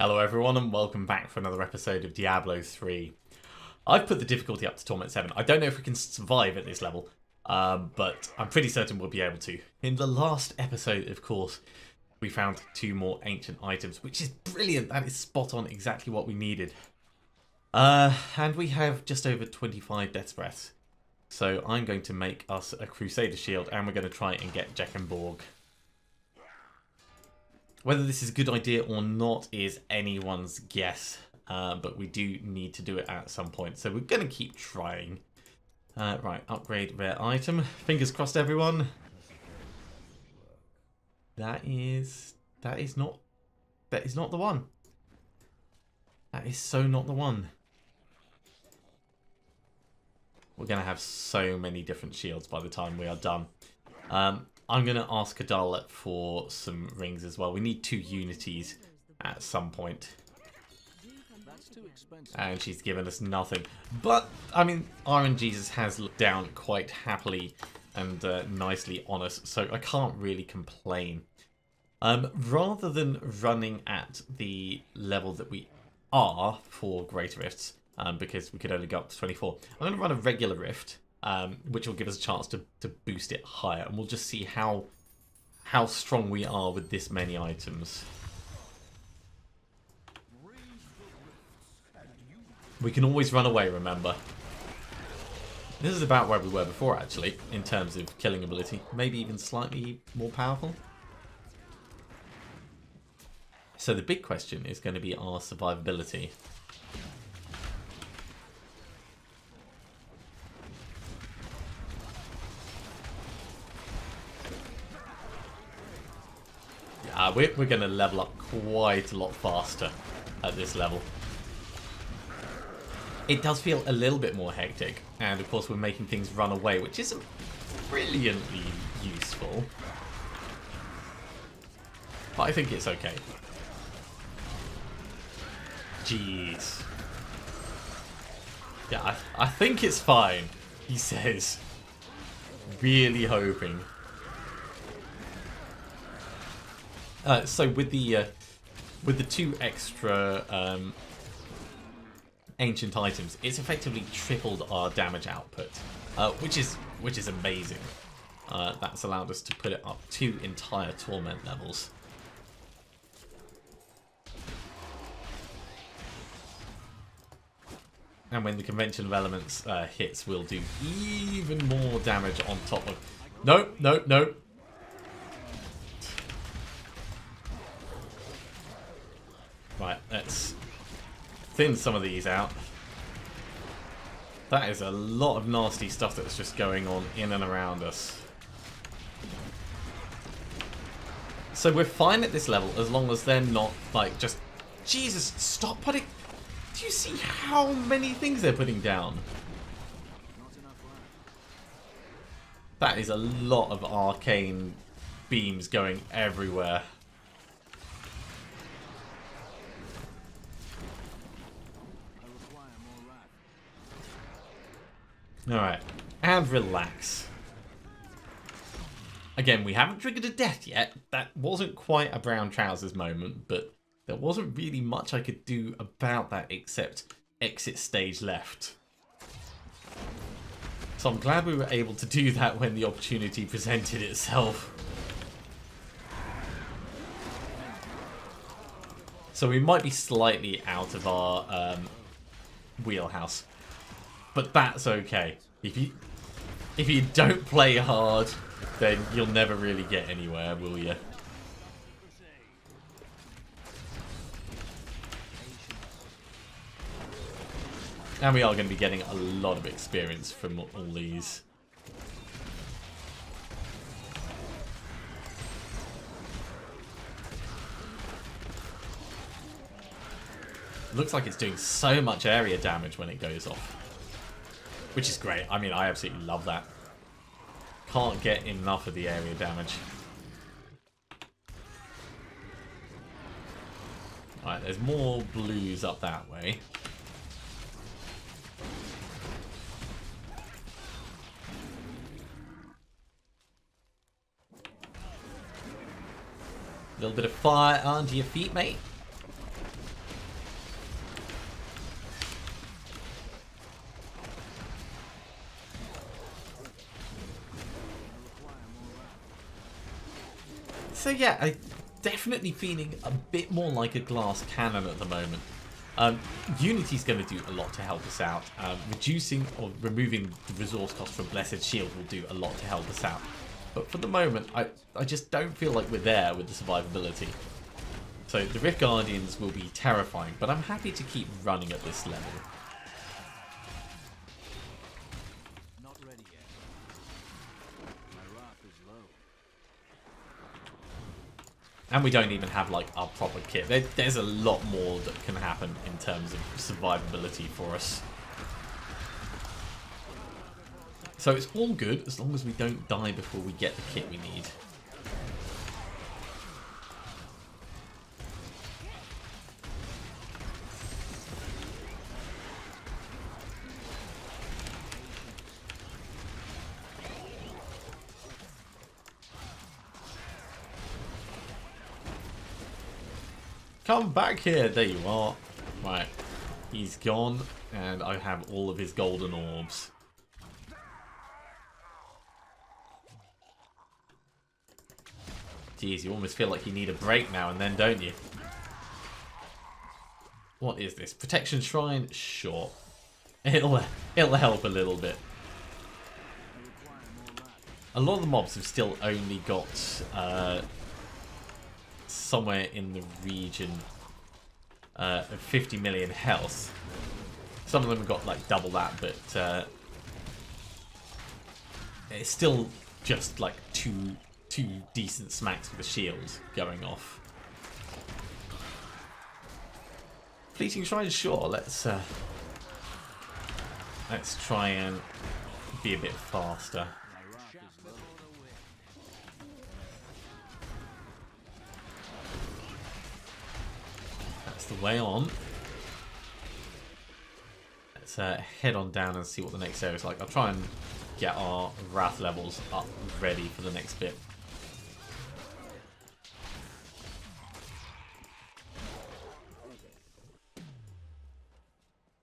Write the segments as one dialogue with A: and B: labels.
A: Hello everyone and welcome back for another episode of Diablo 3. I've put the difficulty up to Torment 7. I don't know if we can survive at this level, but I'm pretty certain we'll be able to. In the last episode, of course, we found 2 more ancient items, which is brilliant. That is spot on, exactly what we needed. And we have just over 25 Death's Breaths. So I'm going to make us a Crusader shield and we're going to try and get Jekkenborg. Whether this is a good idea or not is anyone's guess, but we do need to do it at some point, so we're going to keep trying. Right, upgrade rare item. Fingers crossed, everyone. That is not the one. That is so not the one. We're going to have so many different shields by the time we are done. I'm going to ask Kadal for some rings as well. We need 2 unities at some point. And she's given us nothing. But, I mean, RNGesus has looked down quite happily and nicely on us, so I can't really complain. Rather than running at the level that we are for Greater Rifts, because we could only go up to 24, I'm going to run a regular Rift. Which will give us a chance to boost it higher, and we'll just see how strong we are with this many items. We can always run away, remember. This is about where we were before, actually, in terms of killing ability. Maybe even slightly more powerful. So the big question is going to be our survivability. We're going to level up quite a lot faster at this level. It does feel a little bit more hectic, and of course we're making things run away, which isn't brilliantly useful. But I think it's okay. Jeez. Yeah, I think it's fine, he says. Really hoping. So with the 2 extra ancient items, it's effectively tripled our damage output, which is amazing. That's allowed us to put it up 2 entire torment levels. And when the convention of elements hits, we'll do even more damage on top of. Nope, nope, nope. Right, let's thin some of these out. That is a lot of nasty stuff that's just going on in and around us. So we're fine at this level as long as they're not, like, just... Jesus, stop putting... Do you see how many things they're putting down? That is a lot of arcane beams going everywhere. Alright, and relax. Again, we haven't triggered a death yet. That wasn't quite a brown trousers moment, but there wasn't really much I could do about that except exit stage left. So I'm glad we were able to do that when the opportunity presented itself. So we might be slightly out of our wheelhouse. But that's okay. If you don't play hard, then you'll never really get anywhere, will you? And we are going to be getting a lot of experience from all these. Looks like it's doing so much area damage when it goes off. Which is great. I mean, I absolutely love that. Can't get enough of the area damage. Alright, there's more blues up that way. A little bit of fire onto your feet, mate. So yeah, I'm definitely feeling a bit more like a glass cannon at the moment. Unity's going to do a lot to help us out. Reducing or removing the resource cost from Blessed Shield will do a lot to help us out. But for the moment, I just don't feel like we're there with the survivability. So the Rift Guardians will be terrifying, but I'm happy to keep running at this level.
B: Not ready yet. My wrath is low.
A: And we don't even have like our proper kit. There's a lot more that can happen in terms of survivability for us. So it's all good as long as we don't die before we get the kit we need. Come back here. There you are. Right. He's gone. And I have all of his golden orbs. Jeez, you almost feel like you need a break now and then, don't you? What is this? Protection Shrine? Sure. It'll help a little bit. A lot of the mobs have still only got somewhere in the region of 50 million health. Some of them have got like double that, but it's still just like two decent smacks with the shield going off. Fleeting Shrine, sure. Let's try and be a bit faster. That's the way on. Let's head on down and see what the next area is like. I'll try and get our wrath levels up ready for the next bit.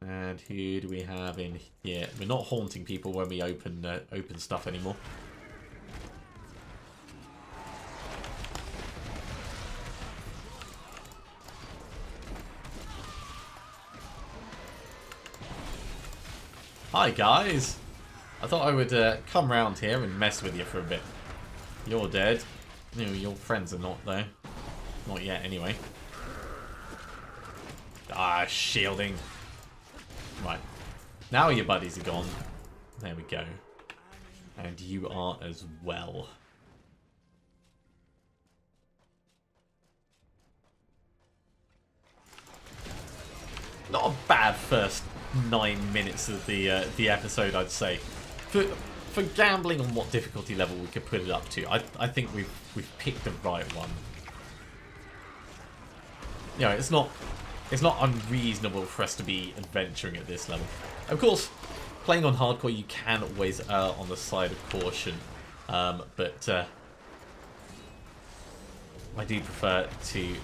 A: And who do we have in here? We're not haunting people when we open stuff anymore. Hi guys! I thought I would come round here and mess with you for a bit. You're dead. No, your friends are not though. Not yet anyway. Ah, shielding. Right. Now your buddies are gone. There we go. And you are as well. Not a bad first 9 minutes of the episode, I'd say. For gambling on what difficulty level we could put it up to, I think we've picked the right one. You know, it's not unreasonable for us to be adventuring at this level. Of course, playing on hardcore, you can always err on the side of caution, but I do prefer to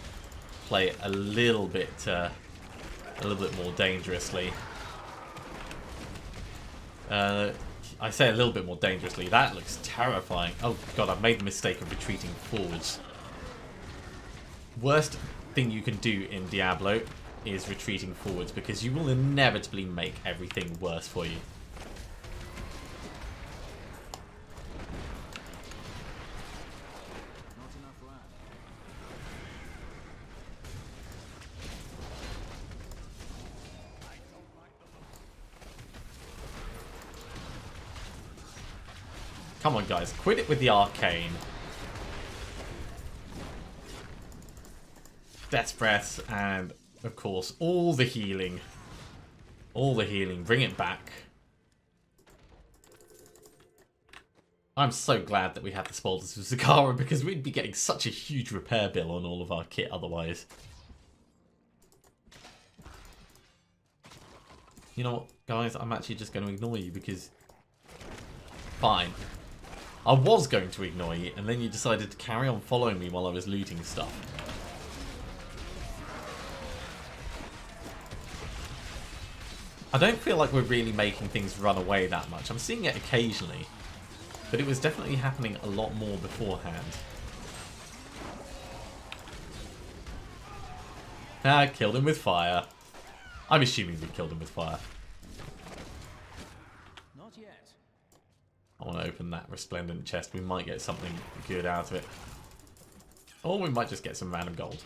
A: play a little bit more dangerously. I say a little bit more dangerously. That looks terrifying. Oh god, I've made the mistake of retreating forwards. Worst thing you can do in Diablo is retreating forwards, because you will inevitably make everything worse for you. Come on guys, quit it with the arcane. Death's Breaths, and of course all the healing. All the healing, bring it back. I'm so glad that we have the spoilers of Zakara, because we'd be getting such a huge repair bill on all of our kit otherwise. You know what, guys, I'm actually just going to ignore you because... Fine. I was going to ignore you, and then you decided to carry on following me while I was looting stuff. I don't feel like we're really making things run away that much. I'm seeing it occasionally, but it was definitely happening a lot more beforehand. Ah, killed him with fire. I'm assuming we killed him with fire.
B: Not yet.
A: I want to open that resplendent chest. We might get something good out of it. Or we might just get some random gold.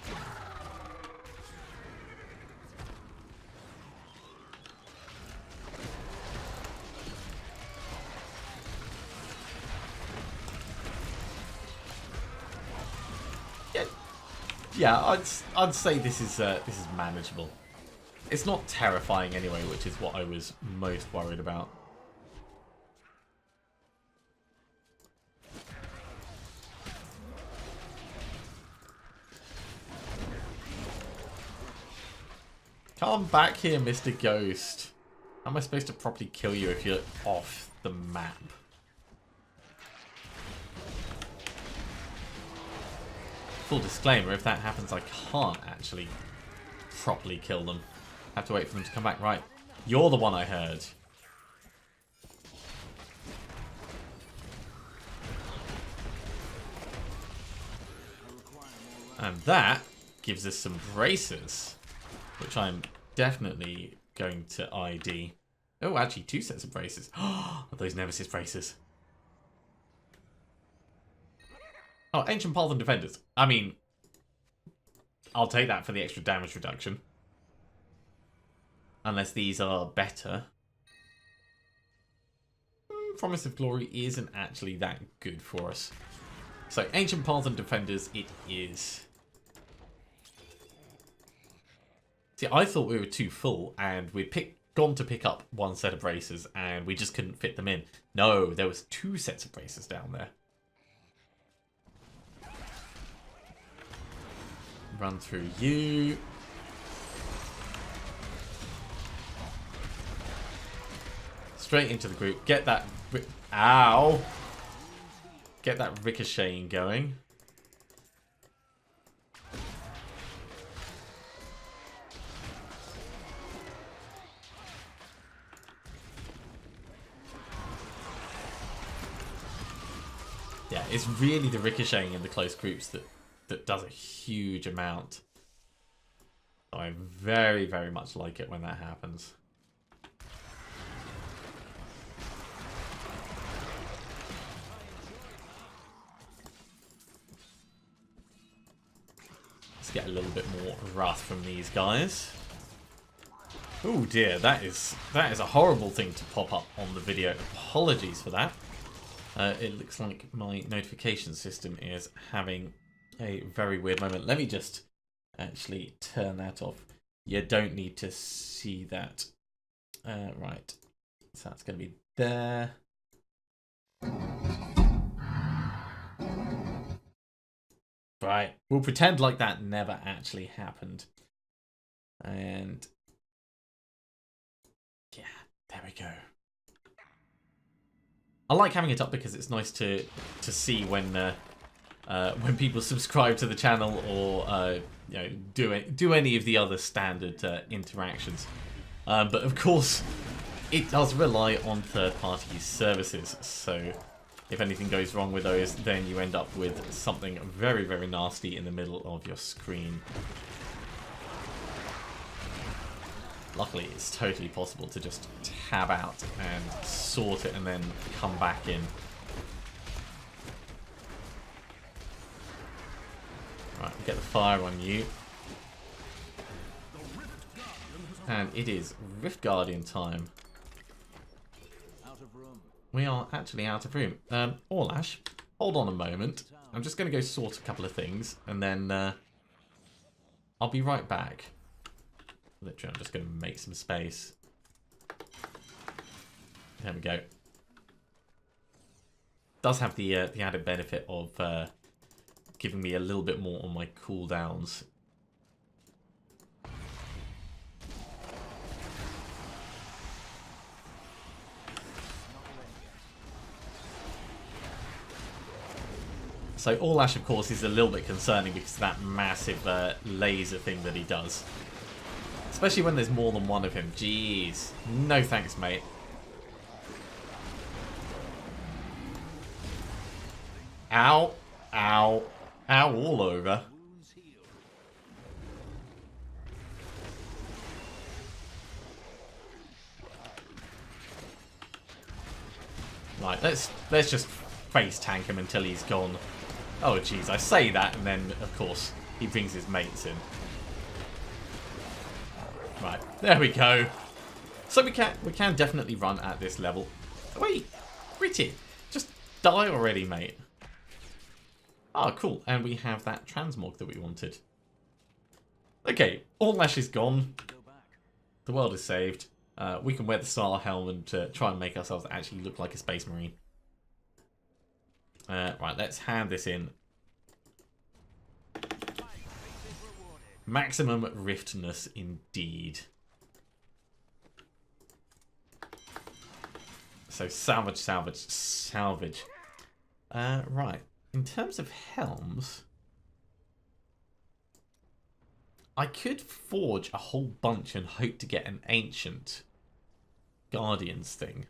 A: Yeah, I'd say this is manageable. It's not terrifying anyway, which is what I was most worried about. Come back here, Mr. Ghost. How am I supposed to properly kill you if you're off the map? Full disclaimer, if that happens, I can't actually properly kill them. I have to wait for them to come back. Right. You're the one I heard. And that gives us some braces, which I'm definitely going to ID. Oh, actually, 2 sets of braces. Are those Nemesis braces? Oh, Ancient Path and Defenders. I mean, I'll take that for the extra damage reduction. Unless these are better. Promise of Glory isn't actually that good for us. So, Ancient Path and Defenders it is. See, I thought we were too full and we'd gone to pick up 1 set of braces and we just couldn't fit them in. No, there was 2 sets of braces down there. Run through you. Straight into the group. Get that... Ow! Get that ricocheting going. Yeah, it's really the ricocheting in the close groups that does a huge amount. I very, very much like it when that happens. Let's get a little bit more wrath from these guys. Oh dear, that is a horrible thing to pop up on the video. Apologies for that. It looks like my notification system is having a very weird moment. Let me just actually turn that off. You don't need to see that. Right. So that's going to be there. Right. We'll pretend like that never actually happened. And yeah, there we go. I like having it up because it's nice to see when people subscribe to the channel or you know, do any of the other standard interactions. But of course, it does rely on third-party services. So if anything goes wrong with those, then you end up with something very, very nasty in the middle of your screen. Luckily, it's totally possible to just tab out and sort it and then come back in. Right, get the fire on you. And it is Rift Guardian time.
B: Out of room.
A: We are actually out of room. Orlash, hold on a moment. I'm just going to go sort a couple of things and then I'll be right back. Literally, I'm just going to make some space. There we go. Does have the added benefit of giving me a little bit more on my cooldowns. So Orlash, of course, is a little bit concerning because of that massive laser thing that he does. Especially when there's more than one of him. Jeez. No thanks, mate. Ow. Ow. Ow all over. Right, let's just face tank him until he's gone. Oh jeez, I say that and then of course he brings his mates in. Right, there we go. So we can definitely run at this level. Wait, Gritty, just die already, mate. Ah, cool, and we have that transmog that we wanted. Okay, all Ash is gone. The world is saved. We can wear the Star Helm and try and make ourselves actually look like a Space Marine. Right, let's hand this in. Maximum riftness indeed. So salvage, salvage, salvage. Right, in terms of helms, I could forge a whole bunch and hope to get an ancient Guardians thing.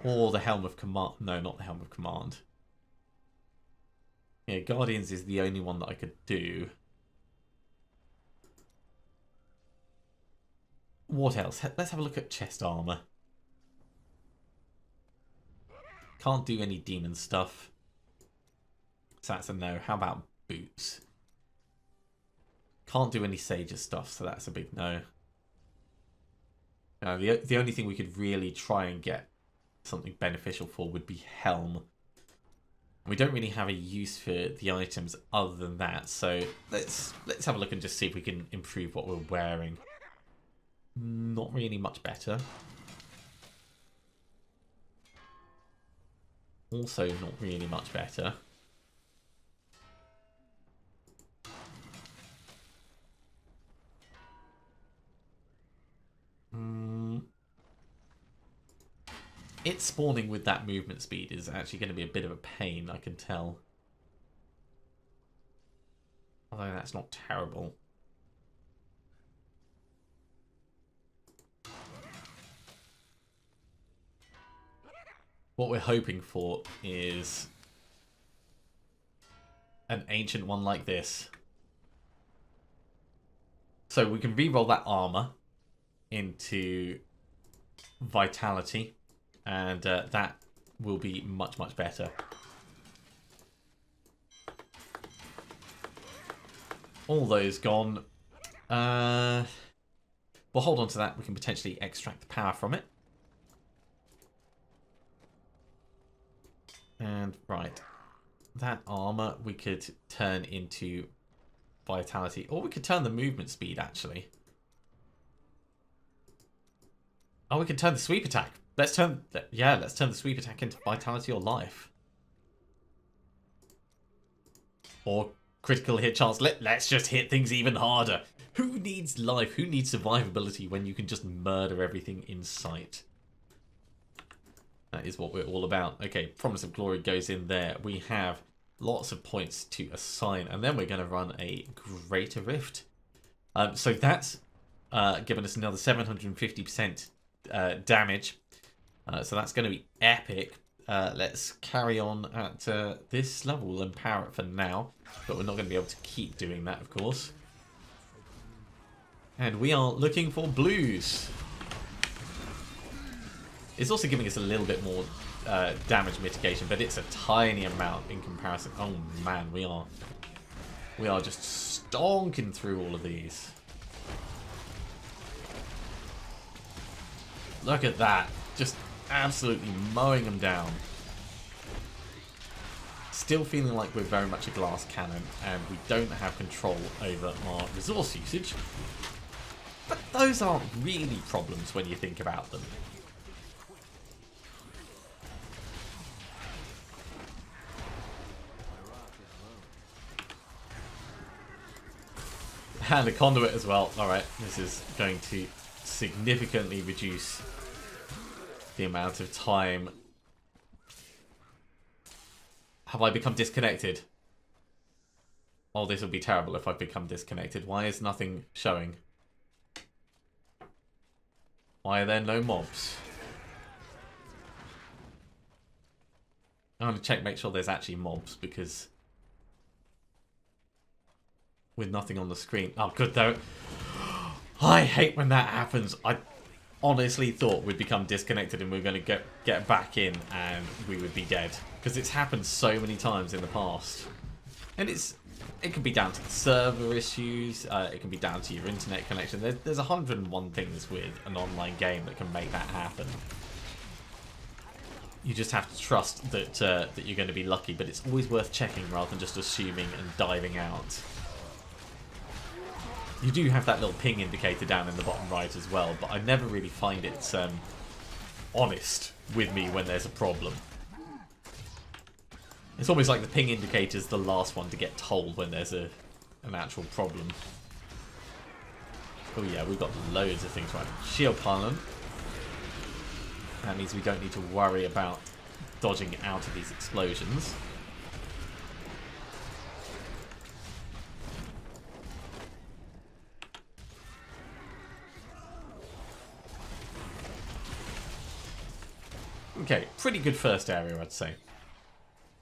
A: Or the Helm of Command. No, not the Helm of Command. Yeah, Guardians is the only one that I could do. What else? Let's have a look at chest armor. Can't do any demon stuff. So that's a no. How about boots? Can't do any Sager stuff, so that's a big no. The only thing we could really try and get something beneficial for would be Helm. We don't really have a use for the items other than that, so let's have a look and just see if we can improve what we're wearing. Not really much better. Also not really much better. It spawning with that movement speed is actually going to be a bit of a pain, I can tell. Although that's not terrible. What we're hoping for is an ancient one like this. So we can re-roll that armor into vitality, and that will be much, much better. All those gone. We'll hold on to that. We can potentially extract the power from it. And right, that armor we could turn into vitality, or we could turn the movement speed actually. Oh, we can turn the sweep attack. Let's turn the sweep attack into vitality or life, or critical hit chance. Let's just hit things even harder. Who needs life? Who needs survivability when you can just murder everything in sight? That is what we're all about. Okay, Promise of Glory goes in there. We have lots of points to assign, and then we're going to run a Greater Rift. So that's given us another 750% damage. So that's going to be epic. Let's carry on at this level. We'll empower it for now, but we're not going to be able to keep doing that, of course. And we are looking for blues. It's also giving us a little bit more damage mitigation, but it's a tiny amount in comparison. Oh man, we are just stonking through all of these. Look at that. Just absolutely mowing them down. Still feeling like we're very much a glass cannon, and we don't have control over our resource usage. But those aren't really problems when you think about them. And a conduit as well. Alright, this is going to significantly reduce the amount of time. Have I become disconnected? Oh, this will be terrible if I've become disconnected. Why is nothing showing? Why are there no mobs? I'm going to check, make sure there's actually mobs, because with nothing on the screen. Oh, good though. I hate when that happens. honestly thought we'd become disconnected and we were going to get back in and we would be dead. Because it's happened so many times in the past. And it can be down to the server issues, it can be down to your internet connection. There's 101 things with an online game that can make that happen. You just have to trust that you're going to be lucky, but it's always worth checking rather than just assuming and diving out. You do have that little ping indicator down in the bottom right as well, but I never really find it honest with me when there's a problem. It's almost like the ping indicator's the last one to get told when there's an actual problem. Oh yeah, we've got loads of things right. Shield pylon. That means we don't need to worry about dodging out of these explosions. Okay, pretty good first area, I'd say.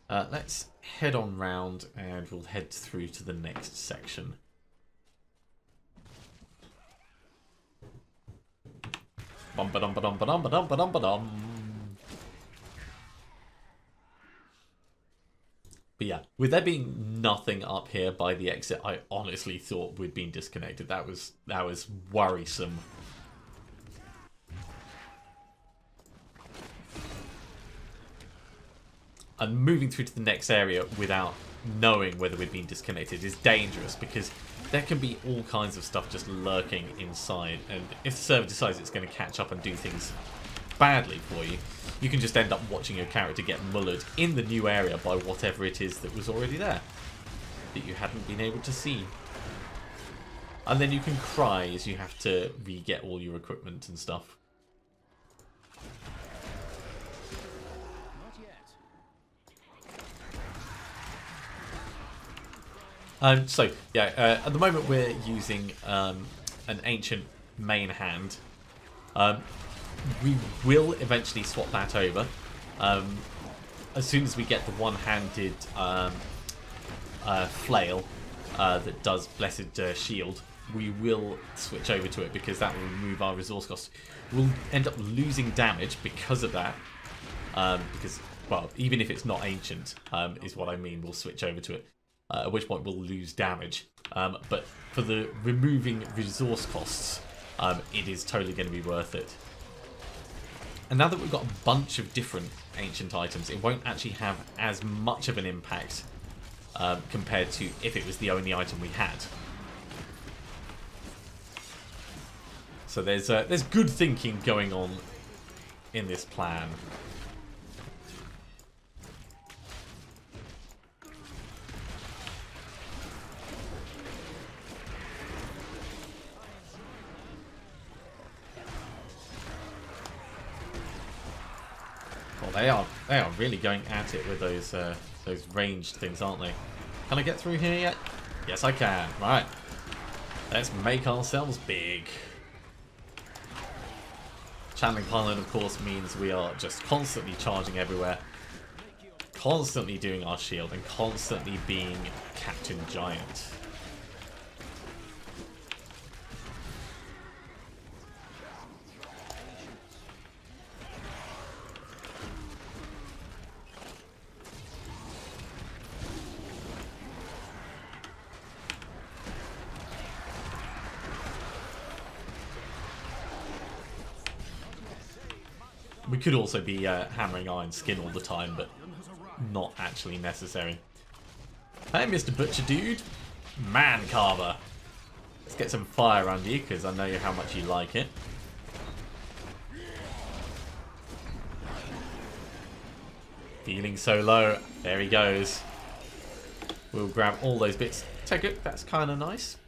A: Let's head on round and we'll head through to the next section. Bum ba dum ba dum ba dum ba dum ba dum ba dum. But yeah, with there being nothing up here by the exit, I honestly thought we'd been disconnected. That was worrisome. And moving through to the next area without knowing whether we've been disconnected is dangerous because there can be all kinds of stuff just lurking inside, and if the server decides it's going to catch up and do things badly for you, you can just end up watching your character get mullered in the new area by whatever it is that was already there that you hadn't been able to see. And then you can cry as you have to re-get all your equipment and stuff. So, yeah, at the moment we're using an ancient main hand. We will eventually swap that over. As soon as we get the one-handed flail that does Blessed Shield, we will switch over to it because that will remove our resource costs. We'll end up losing damage because of that. Because, well, even if it's not ancient, is what I mean, we'll switch over to it. At which point we'll lose damage. But for the removing resource costs, it is totally going to be worth it. And now that we've got a bunch of different ancient items, it won't actually have as much of an impact compared to if it was the only item we had. So there's good thinking going on in this plan. Well, they are really going at it with those ranged things, aren't they? Can I get through here yet? Yes, I can. Right. Let's make ourselves big. Channeling pylon, of course, means we are just constantly charging everywhere, constantly doing our shield, and constantly being Captain Giant. We could also be hammering iron skin all the time, but not actually necessary. Hey, Mr. Butcher Dude. Man Carver. Let's get some fire under you, because I know how much you like it. Feeling so low. There he goes. We'll grab all those bits. Take it. That's kind of nice.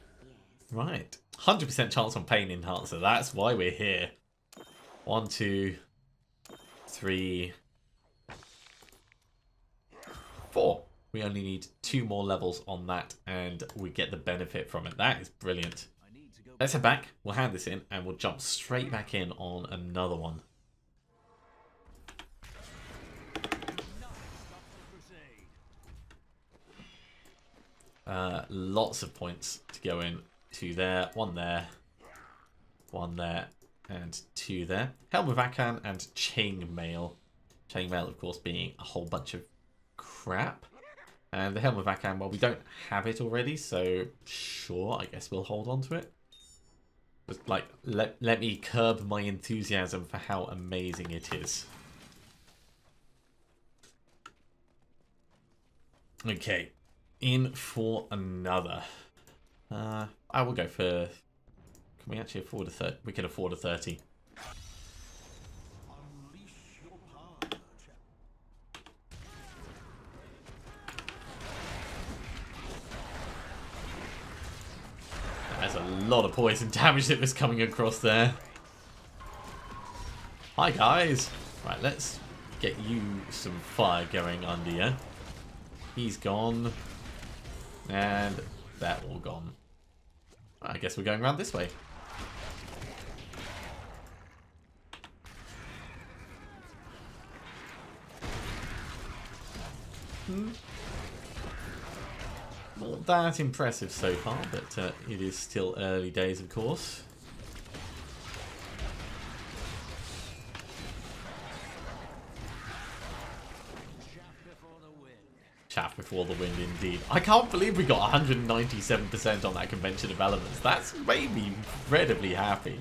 A: Right. 100% chance on pain enhancer. That's why we're here. 1, 2... 3, 4. We only need 2 more levels on that and we get the benefit from it. That is brilliant. Let's head back, we'll hand this in and we'll jump straight back in on another one. Lots of points to go in. 2 there, 1 there, 1 there, and 2 there. Helm of Akan and Chainmail. Chainmail, of course, being a whole bunch of crap. And the Helm of Akan, well, we don't have it already, so sure, I guess we'll hold on to it. Just, like, let me curb my enthusiasm for how amazing it is. Okay, in for another. I will go for... Can we actually afford a 30? We can afford a 30. There's a lot of poison damage that was coming across there. Hi guys. Right, let's get you some fire going under you. He's gone. And they're all gone. I guess we're going around this way. Not that impressive so far, but it is still early days, of course. Chaff before the wind, indeed. I can't believe we got 197% on that convention of elements. That's made me incredibly happy.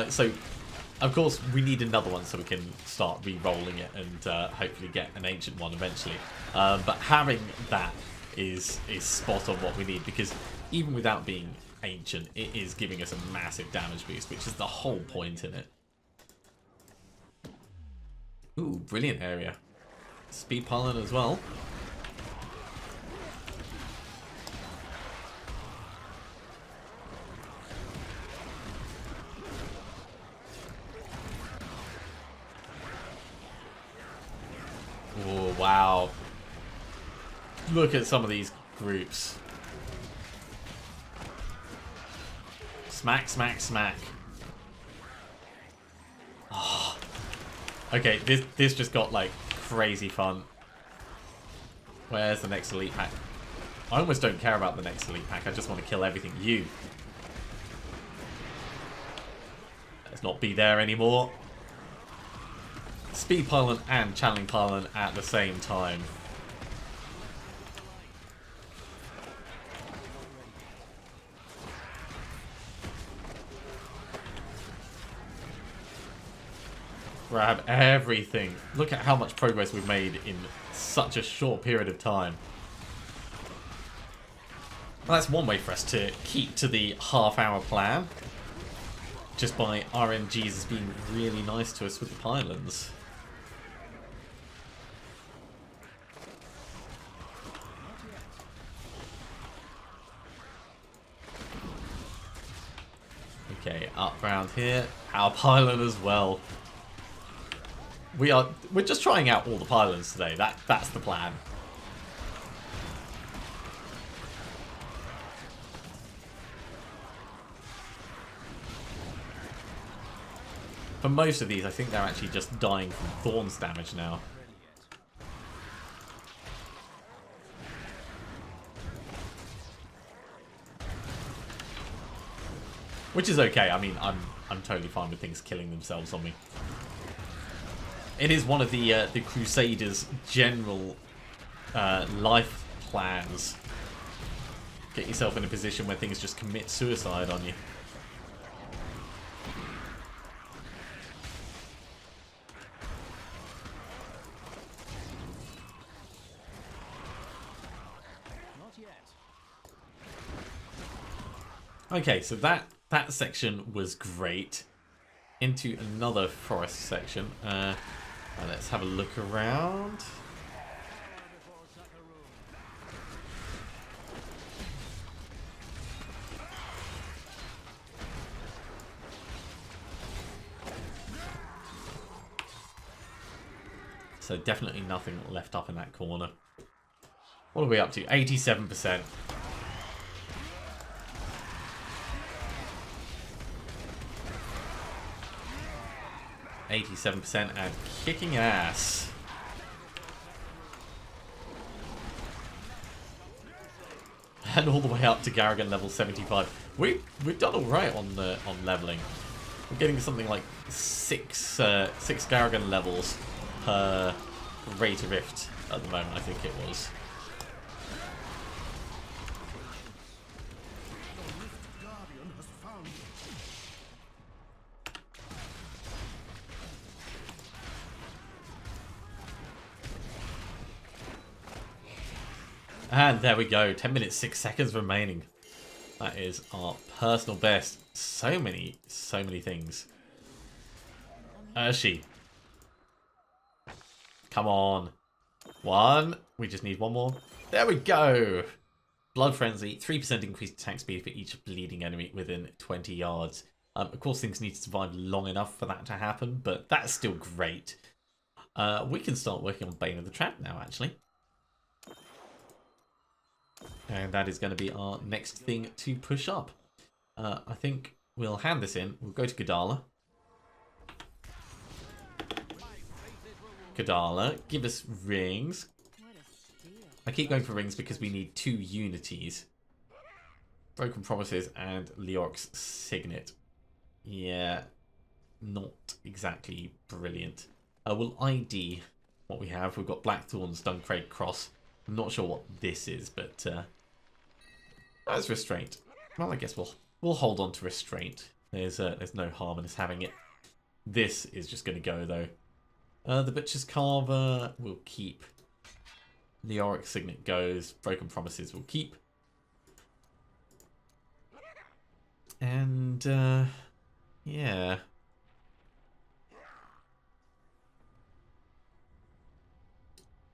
A: So, of course, we need another one so we can start re-rolling it and hopefully get an ancient one eventually. But having that is spot on what we need, because even without being ancient, it is giving us a massive damage boost, which is the whole point in it. Ooh, brilliant area. Speed pylon as well. Oh, wow. Look at some of these groups. Smack, smack, smack. Oh. Okay, this just got, like, crazy fun. Where's the next elite pack? I almost don't care about the next elite pack. I just want to kill everything. You. Let's not be there anymore. Speed pylon and channeling pylon at the same time. Grab everything. Look at how much progress we've made in such a short period of time. Well, that's one way for us to keep to the half-hour plan. Just by RNGs being really nice to us with the pylons. Okay, up round here. Our pylon as well. We're just trying out all the pylons today. That's the plan. For most of these, I think they're actually just dying from Thorns damage now. Which is okay. I mean, I'm totally fine with things killing themselves on me. It is one of the Crusader's general life plans. Get yourself in a position where things just commit suicide on you.
B: Not yet.
A: Okay, so that section was great. Into another forest section. Let's have a look around. So definitely nothing left up in that corner. What are we up to? 87%. %, and kicking ass. And all the way up to Garrigan level 75. We've done alright on leveling. We're getting something like six Garrigan levels per rate of rift at the moment, I think it was. And there we go, 10 minutes 6 seconds remaining. That is our personal best. So many things. Urshi. Come on. One. We just need one more. There we go. Blood Frenzy, 3% increased attack speed for each bleeding enemy within 20 yards. Of course, things need to survive long enough for that to happen, but that's still great. We can start working on Bane of the Trap now, actually. And that is going to be our next thing to push up. I think we'll hand this in. We'll go to Kadala. Kadala, give us rings. I keep going for rings because we need 2 unities. Broken Promises and Leoric's Signet. Yeah, not exactly brilliant. We'll ID what we have. We've got Blackthorn's Duncraig Cross. I'm not sure what this is, but that's Restraint. Well, I guess we'll hold on to Restraint. There's no harm in us having it. This is just going to go though. The Butcher's Carver will keep. Leoric Signet goes. Broken Promises will keep. And yeah.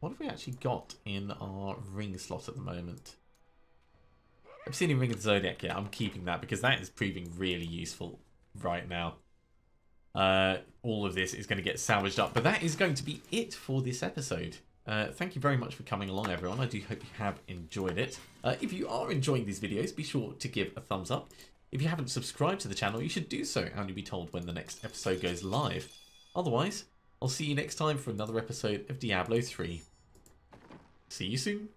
A: What have we actually got in our ring slot at the moment? I've seen a Ring of the Zodiac yet. I'm keeping that because that is proving really useful right now. All of this is going to get salvaged up. But that is going to be it for this episode. Thank you very much for coming along, everyone. I do hope you have enjoyed it. If you are enjoying these videos, be sure to give a thumbs up. If you haven't subscribed to the channel, you should do so, and you'll be told when the next episode goes live. Otherwise, I'll see you next time for another episode of Diablo 3. See you soon.